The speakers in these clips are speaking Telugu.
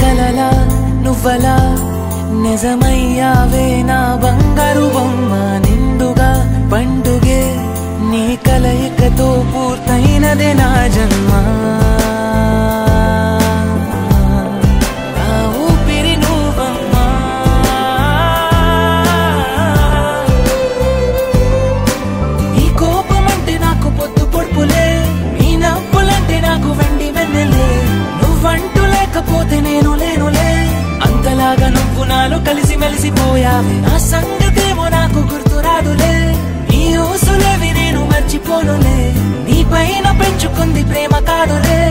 కలలా నువ్వలా నిజమయ్యావే నా బంగారు బొమ్మ నిండుగా పండుగే నీ కలయికతో పూర్తయినదే నా జన్మ నా ఊపిరి నువ్వమ్మా నీ కోపమంటే నాకు పొద్దు పొడుపులే నీ నవ్వులంటే నాకు వెండి వెన్నెలే నువ్వంటూ లేకపోతే నేను లేనులే అంతలాగా నువ్వు నాలో కలిసి మెలిసిపోయావే నా సంగతేమో నాకు గుర్తురాదులే నీ ఊసులేవి నేను మర్చిపోనులే నీ పైన పెంచుకుంది ప్రేమ కాదులే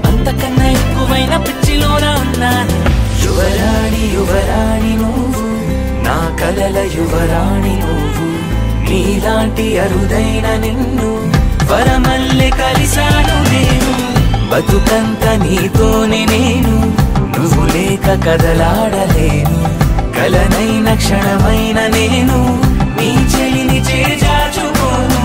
అంతకన్నా ఎక్కువైన పిచ్చిలోన ఉన్నాను యువరాణి యువరాణి నువ్వు నా కలల యువరాణి నువ్వు నీలాంటి అరుదైన నిన్ను వరమల్లె కలిశాను నేను బతుకంత నీతోనే నేను నువ్వు లేక కదలాడలేను కలనైన క్షణమైన నేను నీ చెలిని చేజాచుకోను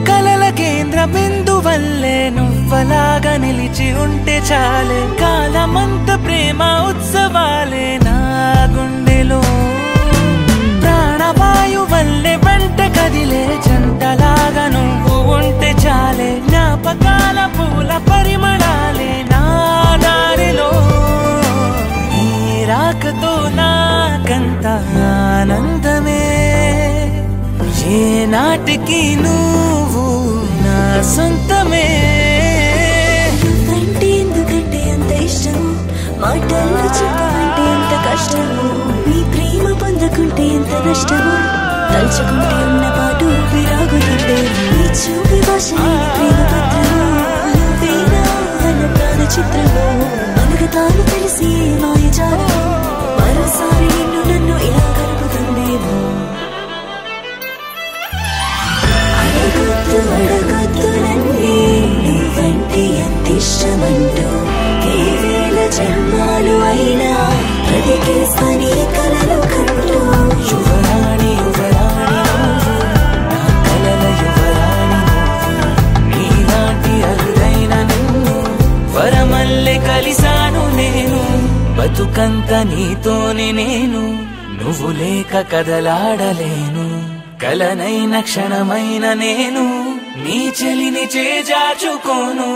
కలల కేంద్ర బిందువల్లే నువ్వలాగా నిలిచి ఉంటే చాలే కాలమంత ప్రేమ ఉత్సవాలే నా గుండెలో ప్రాణవాయు వల్లే వెంట కదిలే జంటలాగా నువ్వు ఉంటే చాలే జ్ఞాపకాల పూల పరిమళాలే నా దారిలో నీ రాకతో నాకంత ఆనందమే ఏ నాటికి నువ్వు నా సొంతమే నువ్వంటే ఎందుకంటే అంత ఇష్టం మాటల్లో చెప్పమంటే ఎంత కష్టము నీ ప్రేమ పొందకుంటే ఎంత నష్టము తలుచుకుంటే ఉన్న పాటు విరాగుతుంటే నీ చూపి భాష ప్రేమ పత్రము నువ్వేనా అన్న ప్రాణ చిత్రము మనకు తాను తెలిసి మాయజాలము మరోసారి నిన్ను నన్ను ఇలా కలుపుతుందేమో అడగొద్దులన్నీ నువ్వంటే ఎంత ఇష్టమంటూ కేవేల జన్మాలు అయినా బ్రతికేస్తని కలలు కంటూ యువరాణి యువరాణి నా కలల యువరాణి నీలాంటి అరుదైన నిన్ను వరమల్లె కలిశాను నేను బతుకంత నీతోనే నేను నువ్వు లేక కదలాడలేను కలనైన క్షణమైన నేను నీ చెలిని చేజాచుకోను